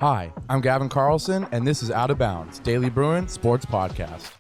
Hi, I'm Gavin Carlson, and this is Out of Bounds, Daily Bruin Sports Podcast.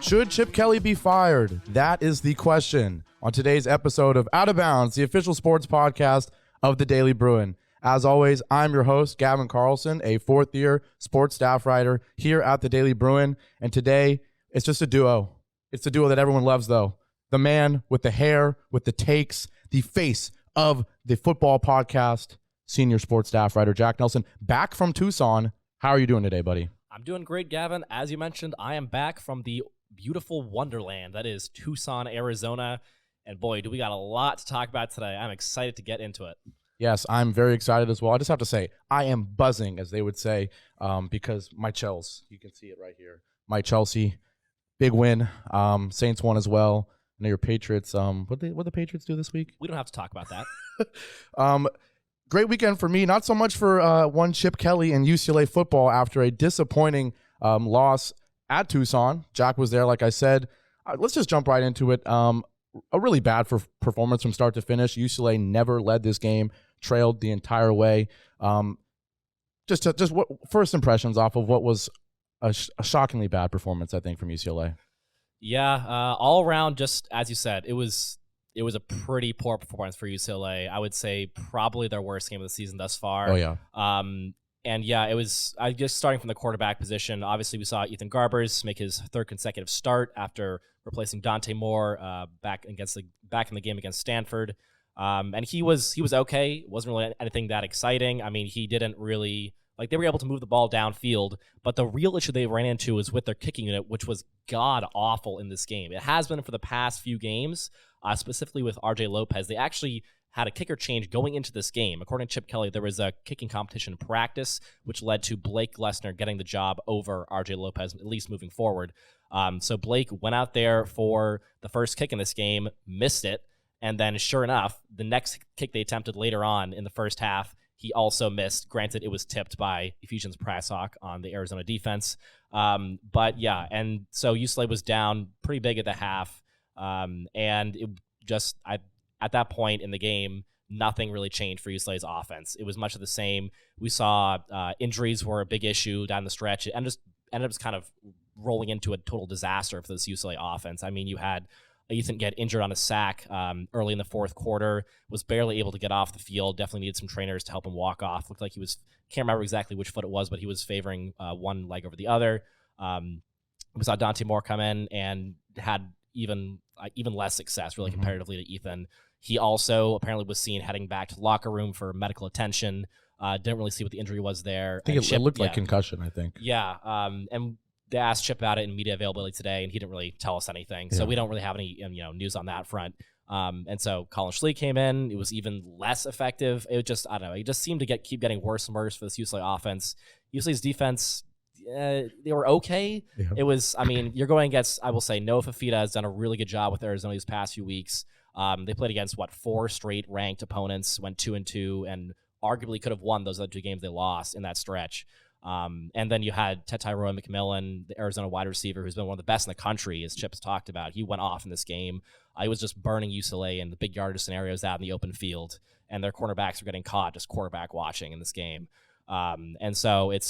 Should Chip Kelly be fired? That is the question on today's episode of Out of Bounds, the official sports podcast of the Daily Bruin. As always, I'm your host, Gavin Carlson, a fourth-year sports staff writer here at the Daily Bruin, and today it's just a duo. It's the duo that everyone loves, though. The man with the hair, with the takes, the face of the football podcast, senior sports staff writer Jack Nelson, back from Tucson. How are you doing today, buddy? I'm doing great, Gavin. As you mentioned, I am back from the beautiful wonderland that is Tucson, Arizona. And boy, do we got a lot to talk about today. I'm excited to get into it. Yes, I'm very excited as well. I just have to say, I am buzzing, as they would say, because my Chels, you can see it right here. My Chelsea, big win. Saints won as well. I know your Patriots. What the Patriots do this week? We don't have to talk about that. Great weekend for me. Not so much for one Chip Kelly and UCLA football after a disappointing loss at Tucson. Jack was there, like I said. Let's just jump right into it. A really bad performance from start to finish. UCLA never led this game, trailed the entire way. Just what first impressions off of what was a shockingly bad performance, I think, from UCLA. Yeah, all around, just as you said, it was a pretty poor performance for UCLA. I would say probably their worst game of the season thus far. Oh, yeah. And yeah, it was just starting from the quarterback position. Obviously, we saw Ethan Garbers make his third consecutive start after replacing Dante Moore back in the game against Stanford. And he was okay. It wasn't really anything that exciting. I mean, he didn't really they were able to move the ball downfield, but the real issue they ran into was with their kicking unit, which was god awful in this game. It has been for the past few games, specifically with RJ Lopez. They actually had a kicker change going into this game. According to Chip Kelly, there was a kicking competition practice, which led to Blake Lesnar getting the job over RJ Lopez, at least moving forward. So Blake went out there for the first kick in this game, missed it, and then sure enough, the next kick they attempted later on in the first half, he also missed. Granted, it was tipped by Ephesians Prasok on the Arizona defense. But yeah, and so UCLA was down pretty big at the half. And it just, at that point in the game, nothing really changed for UCLA's offense. It was much of the same. We saw injuries were a big issue down the stretch, and just ended up kind of rolling into a total disaster for this UCLA offense. I mean, you had Ethan get injured on a sack early in the fourth quarter, was barely able to get off the field, definitely needed some trainers to help him walk off. Looked like he was, can't remember exactly which foot it was, but he was favoring one leg over the other. We saw Dante Moore come in and had even less success, really, comparatively to Ethan. He also apparently was seen heading back to the locker room for medical attention. Didn't really see what the injury was there. I think it looked like concussion, I think. Yeah, and they asked Chip about it in media availability today, and he didn't really tell us anything. So we don't really have any news on that front. And so Colin Schlee came in. It was even less effective. It just, I don't know. It just seemed to keep getting worse and worse for this UCLA offense. UCLA's defense, they were okay. Yeah. It was, I mean, you're going against, I will say, Noah Fafita has done a really good job with Arizona these past few weeks. They played against, 4 straight ranked opponents, went 2-2, and arguably could have won those other 2 games they lost in that stretch. And then you had Tetairoa McMillan, the Arizona wide receiver, who's been one of the best in the country, as Chip's talked about. He went off in this game. He was just burning UCLA in the big yardage scenarios out in the open field, and their cornerbacks were getting caught just quarterback watching in this game. And so it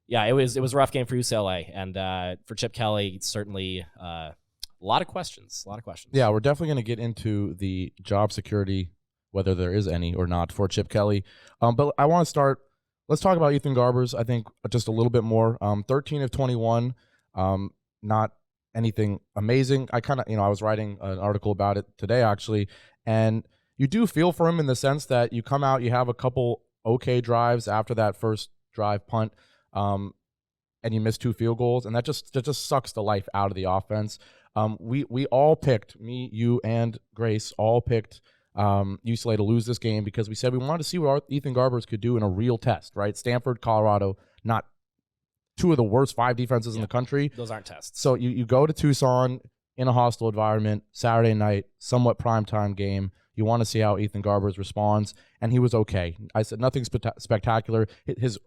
was a rough game for UCLA, and for Chip Kelly, certainly a lot of questions. Yeah, we're definitely going to get into the job security, whether there is any or not, for Chip Kelly. But I want to start. Let's talk about Ethan Garbers, I think, just a little bit more. 13 of 21, not anything amazing. I was writing an article about it today, actually, and you do feel for him in the sense that you come out, you have a couple okay drives after that first drive punt, and you miss 2 field goals, and that just sucks the life out of the offense. We all picked, me, you, and Grace, all picked UCLA to lose this game because we said we wanted to see what Ethan Garbers could do in a real test, right? Stanford, Colorado, not 2 of the worst 5 defenses in the country. Those aren't tests. So you go to Tucson in a hostile environment, Saturday night, somewhat primetime game. You want to see how Ethan Garbers responds, and he was okay. I said nothing spectacular. His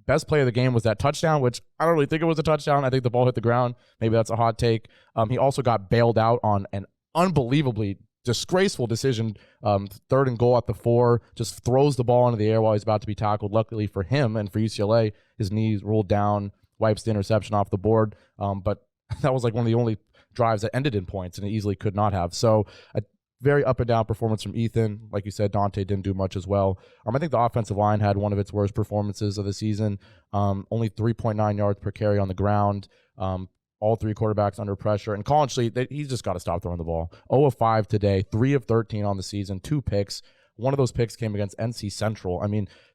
best play of the game was that touchdown, which I don't really think it was a touchdown. I think the ball hit the ground. Maybe that's a hot take. He also got bailed out on an unbelievably disgraceful decision, 3rd and goal at the 4, just throws the ball into the air while he's about to be tackled. Luckily for him and for UCLA, his knees rolled down, wipes the interception off the board. But that was like one of the only drives that ended in points, and it easily could not have. So a very up and down performance from Ethan. Like you said, Dante didn't do much as well. I think the offensive line had one of its worst performances of the season. Only 3.9 yards per carry on the ground. All 3 quarterbacks under pressure. And Collin Schlee, he's just got to stop throwing the ball. 0 of 5 today, 3 of 13 on the season, 2 picks. One of those picks came against NC Central.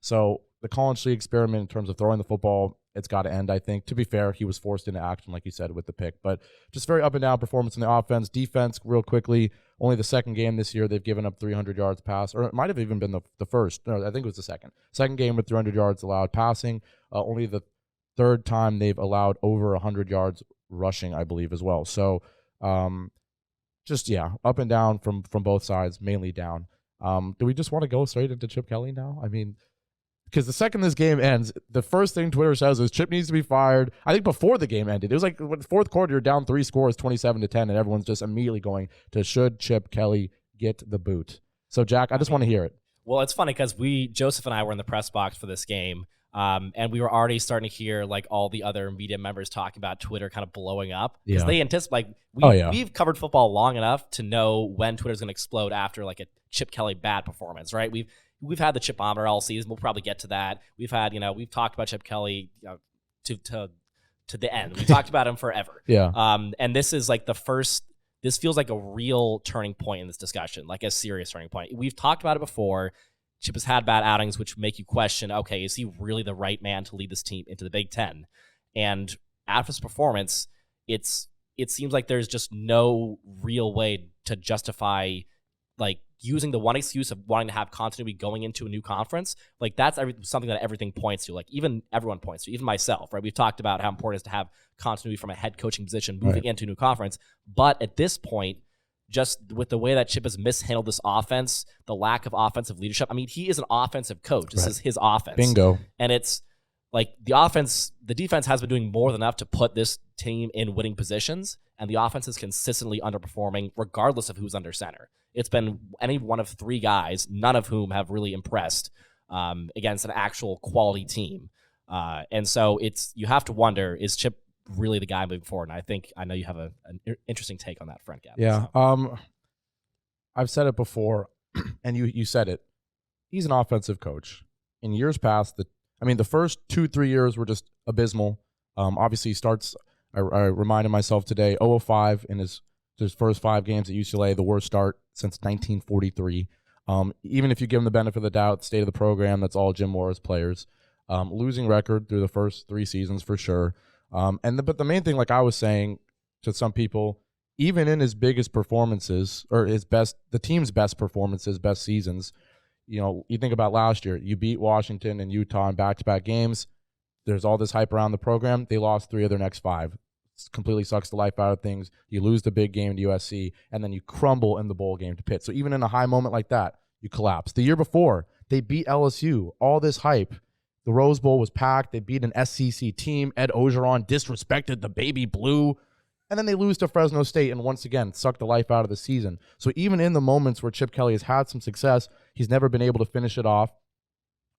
So the Collin Schlee experiment in terms of throwing the football, it's got to end, I think. To be fair, he was forced into action, like you said, with the pick. But just very up and down performance in the offense. Defense, real quickly, only the second game this year they've given up 300 yards pass, or it might have even been the first. No, I think it was the second. Second game with 300 yards allowed passing. Only the 3rd time they've allowed over 100 yards rushing, I believe, as well. So up and down from both sides, mainly down. Do we just want to go straight into Chip Kelly now? Because the second this game ends, the first thing Twitter says is Chip needs to be fired. I think before the game ended, it was like the 4th quarter, you're down 3 scores, 27-10, and everyone's just immediately going to, should Chip Kelly get the boot? So, Jack, I just want to hear it. Well, it's funny because Joseph and I were in the press box for this game, and we were already starting to hear like all the other media members talking about Twitter kind of blowing up because they anticipate we've covered football long enough to know when Twitter's going to explode after like a Chip Kelly bad performance, right? We've had the Chipometer all season. We'll probably get to that. We've talked about Chip Kelly to the end. We talked about him forever. Yeah. And this is like this feels like a real turning point in this discussion, like a serious turning point. We've talked about it before. Chip has had bad outings, which make you question, okay, is he really the right man to lead this team into the Big Ten? And after his performance, it seems like there's just no real way to justify like using the one excuse of wanting to have continuity going into a new conference. Like that's something that everything points to, like even everyone points to, even myself, right? We've talked about how important it is to have continuity from a head coaching position moving into a new conference. But at this point, just with the way that Chip has mishandled this offense, the lack of offensive leadership. He is an offensive coach. This is his offense. Bingo. And it's like the defense has been doing more than enough to put this team in winning positions, and the offense is consistently underperforming regardless of who's under center. It's been any one of 3 guys, none of whom have really impressed against an actual quality team. And so you have to wonder, is Chip really the guy moving forward? And I know you have an interesting take on that front, Gavin. Yeah. I've said it before, and you said it. He's an offensive coach. In years past, the first 2-3 years were just abysmal. Obviously, he starts. I reminded myself today, 0-5 in his first 5 games at UCLA, the worst start since 1943. Even if you give him the benefit of the doubt, state of the program, that's all Jim Mora's players. Losing record through the first 3 seasons for sure. But the main thing, like I was saying to some people, even in his biggest performances or the team's best performances, best seasons, you think about last year, you beat Washington and Utah in back-to-back games. There's all this hype around the program. They lost 3 of their next 5. It completely sucks the life out of things. You lose the big game to USC, and then you crumble in the bowl game to Pitt. So even in a high moment like that, you collapse. The year before, they beat LSU. All this hype. The Rose Bowl was packed. They beat an SEC team. Ed Ogeron disrespected the baby blue. And then they lose to Fresno State and once again suck the life out of the season. So even in the moments where Chip Kelly has had some success, he's never been able to finish it off.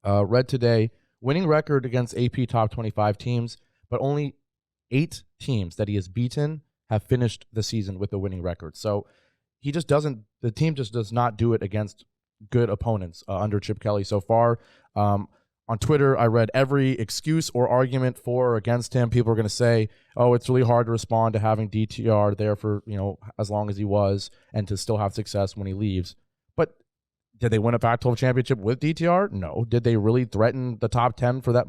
Read today, winning record against AP top 25 teams, but only 8 teams that he has beaten have finished the season with a winning record. So the team just does not do it against good opponents under Chip Kelly so far. On Twitter, I read every excuse or argument for or against him. People are going to say, oh, it's really hard to respond to having DTR there for, as long as he was and to still have success when he leaves. But did they win a Pac-12 championship with DTR? No. Did they really threaten the top 10 for that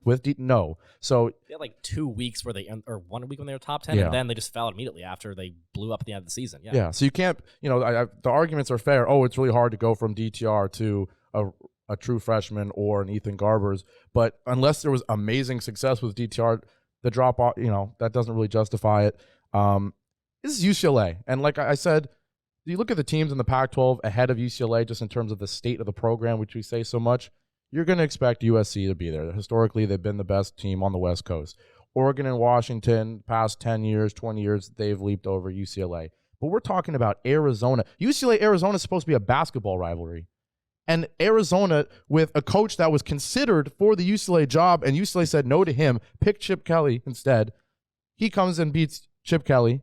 with No. So they had like 2 weeks where or 1 week when they were top 10, and then they just fell out immediately after they blew up at the end of the season. Yeah. So you can't, the arguments are fair. Oh, it's really hard to go from DTR to a true freshman or an Ethan Garbers, but unless there was amazing success with DTR, the drop off, that doesn't really justify it. This is UCLA, and like I said, you look at the teams in the Pac-12 ahead of UCLA, just in terms of the state of the program, which we say so much. You're going to expect USC to be there. Historically, they've been the best team on the West Coast. Oregon and Washington, past 10 years, 20 years, they've leaped over UCLA. But we're talking about Arizona. UCLA-Arizona is supposed to be a basketball rivalry. And Arizona, with a coach that was considered for the UCLA job, and UCLA said no to him, picked Chip Kelly instead. He comes and beats Chip Kelly.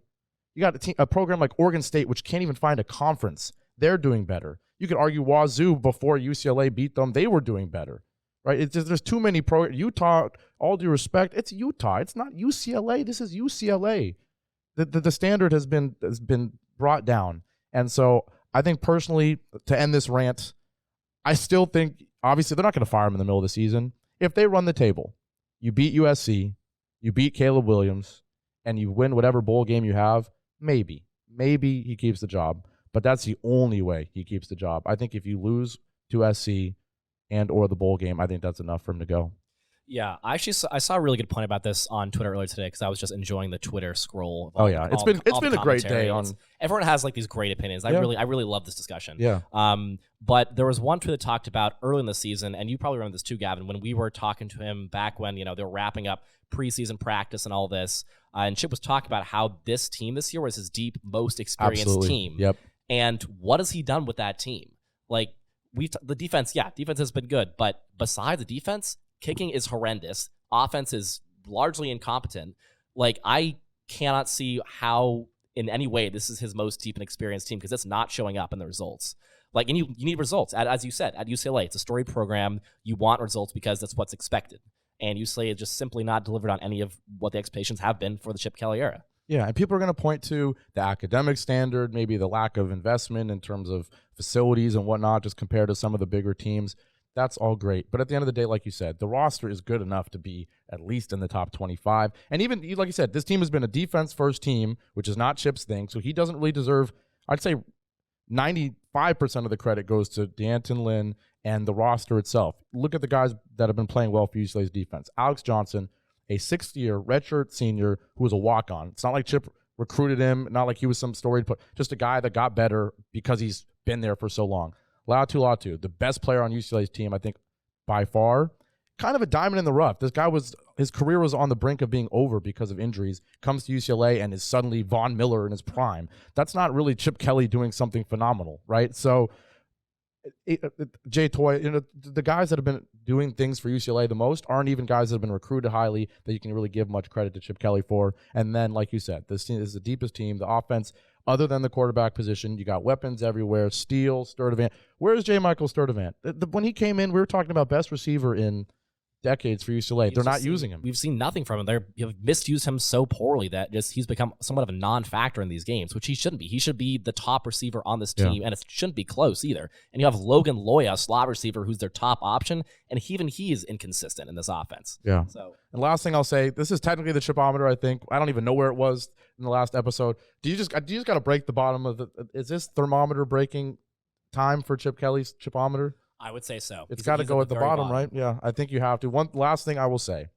You got a program like Oregon State, which can't even find a conference. They're doing better. You could argue Wazoo, before UCLA beat them, they were doing better, right? It's just, there's too many Utah, all due respect, it's Utah. It's not UCLA. This is UCLA. The standard has been brought down. And so I think personally, to end this rant, I still think, obviously, they're not going to fire him in the middle of the season. If they run the table, you beat USC, you beat Caleb Williams, and you win whatever bowl game you have, maybe he keeps the job. But that's the only way he keeps the job. I think if you lose to SC and or the bowl game, I think that's enough for him to go. Yeah, I saw a really good point about this on Twitter earlier today because I was just enjoying the Twitter scroll. Oh yeah, it's been a great day. Everyone has like these great opinions. Yeah. I really love this discussion. Yeah. But there was one tweet that talked about early in the season, and you probably remember this too, Gavin, when we were talking to him back when they were wrapping up preseason practice and all this, and Chip was talking about how this team this year was his most experienced team. Yep. And what has he done with that team? Like the defense, defense has been good, but besides the defense, kicking is horrendous. Offense is largely incompetent. Like, I cannot see how in any way this is his most deep and experienced team because it's not showing up in the results. Like, and you need results. As you said, at UCLA, it's a storied program. You want results because that's what's expected. And UCLA has just simply not delivered on any of what the expectations have been for the Chip Kelly era. Yeah, and people are going to point to the academic standard, maybe the lack of investment in terms of facilities and whatnot, just compared to some of the bigger teams. That's all great. But at the end of the day, like you said, the roster is good enough to be at least in the top 25. And even, like you said, this team has been a defense-first team, which is not Chip's thing, so he doesn't really deserve, I'd say 95% of the credit goes to D'Anton Lynn and the roster itself. Look at the guys that have been playing well for UCLA's defense. Alex Johnson, a sixth-year redshirt senior who was a walk-on. It's not like Chip recruited him, not like he was some storied, just a guy that got better because he's been there for so long. Latu, the best player on UCLA's team, I think, by far. Kind of a diamond in the rough. This guy his career was on the brink of being over because of injuries. Comes to UCLA and is suddenly Von Miller in his prime. That's not really Chip Kelly doing something phenomenal, right? So, Jay Toy, the guys that have been doing things for UCLA the most aren't even guys that have been recruited highly that you can really give much credit to Chip Kelly for. And then, like you said, this team is the deepest team. The offense, other than the quarterback position, you got weapons everywhere. Steele, Sturdivant. Where's J. Michael Sturdivant? When he came in, we were talking about best receiver in decades for UCLA. They're not using him. We've seen nothing from him. They've misused him so poorly that he's become somewhat of a non-factor in these games, which he shouldn't be. He should be the top receiver on this team, and it shouldn't be close either. And you have Logan Loya, slot receiver, who's their top option, and even he is inconsistent in this offense. Yeah. So, and last thing I'll say, this is technically the chipometer, I think. I don't even know where it was in the last episode. Do you just got to break the bottom of is this thermometer breaking time for Chip Kelly's chipometer? I would say so. It's got to go at the bottom, right? Yeah, I think you have to. One last thing I will say.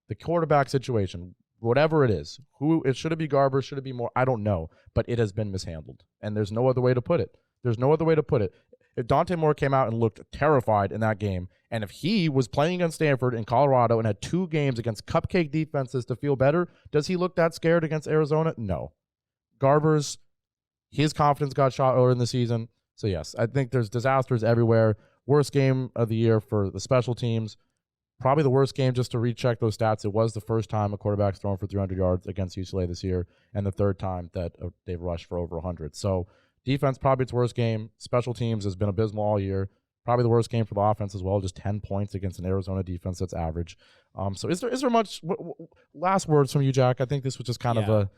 The quarterback situation, whatever it is, should it be Garber, should it be Moore? I don't know, but it has been mishandled, and there's no other way to put it. If Dante Moore came out and looked terrified in that game, and if he was playing against Stanford in Colorado and had 2 games against cupcake defenses to feel better, does he look that scared against Arizona? No. His confidence got shot earlier in the season. So, yes, I think there's disasters everywhere. Worst game of the year for the special teams. Probably the worst game, just to recheck those stats. It was the first time a quarterback's thrown for 300 yards against UCLA this year, and the third time that they've rushed for over 100. So, defense, probably its worst game. Special teams has been abysmal all year. Probably the worst game for the offense as well, just 10 points against an Arizona defense that's average. So, is there much last words from you, Jack? I think this was just kind of a...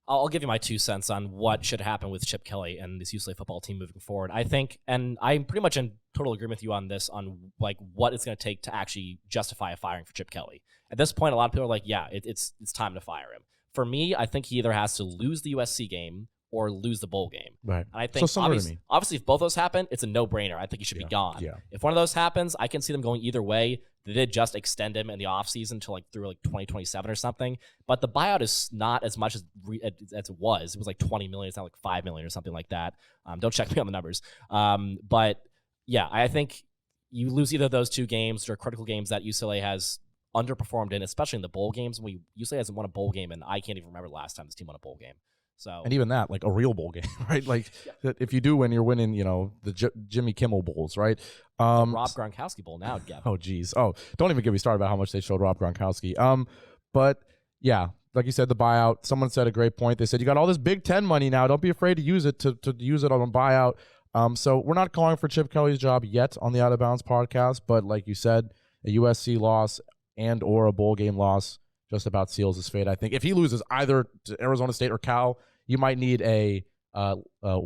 I'll give you my 2 cents on what should happen with Chip Kelly and this UCLA football team moving forward. I think, and I'm pretty much in total agreement with you on this, on like what it's going to take to actually justify a firing for Chip Kelly. At this point, a lot of people are like, yeah, it's time to fire him. For me, I think he either has to lose the USC game or lose the bowl game. Right. And I think obviously if both those happen, it's a no-brainer. I think he should be gone. Yeah. If one of those happens, I can see them going either way. They did just extend him in the offseason to through 2027 or something. But the buyout is not as much as it was. It was like $20 million. It's not like $5 million or something like that. Don't check me on the numbers. But yeah, I think you lose either of those 2 games or critical games that UCLA has underperformed in, especially in the bowl games. UCLA hasn't won a bowl game, and I can't even remember the last time this team won a bowl game. So and even that, like a real bowl game, right? Like if you do win, you're winning, the Jimmy Kimmel Bowls, right? Rob Gronkowski Bowl now, Gavin. Oh, geez. Oh, don't even get me started about how much they showed Rob Gronkowski. But yeah, like you said, the buyout. Someone said a great point. They said you got all this Big Ten money now. Don't be afraid to use it to use it on a buyout. So we're not calling for Chip Kelly's job yet on the Out of Bounds podcast, but like you said, a USC loss and or a bowl game loss just about seals his fate. I think if he loses either to Arizona State or Cal, you might need a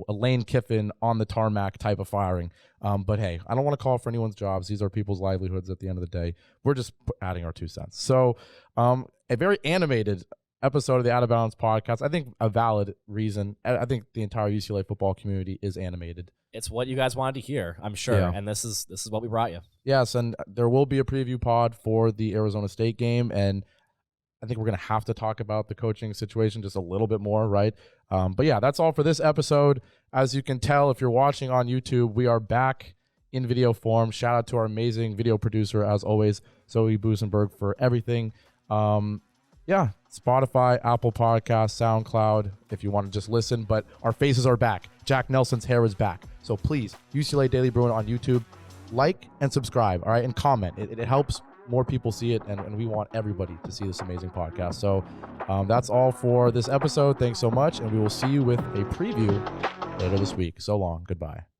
Lane Kiffin on the tarmac type of firing. But hey, I don't want to call for anyone's jobs. These are people's livelihoods at the end of the day. We're just adding our 2 cents. So a very animated episode of the Out of Bounds podcast. I think a valid reason. I think the entire UCLA football community is animated. It's what you guys wanted to hear, I'm sure. Yeah. And this is what we brought you. Yes, and there will be a preview pod for the Arizona State game, and I think we're going to have to talk about the coaching situation just a little bit more, right? But yeah, that's all for this episode. As you can tell, if you're watching on YouTube, we are back in video form. Shout out to our amazing video producer, as always, Zoë Busenberg, for everything. Yeah, Spotify, Apple Podcasts, SoundCloud, if you want to just listen. But our faces are back. Jack Nelson's hair is back. So please, UCLA Daily Bruin on YouTube, like and subscribe, all right? And comment. It helps more people see it, and we want everybody to see this amazing podcast. So that's all for this episode. Thanks so much, and we will see you with a preview later this week. So long. Goodbye.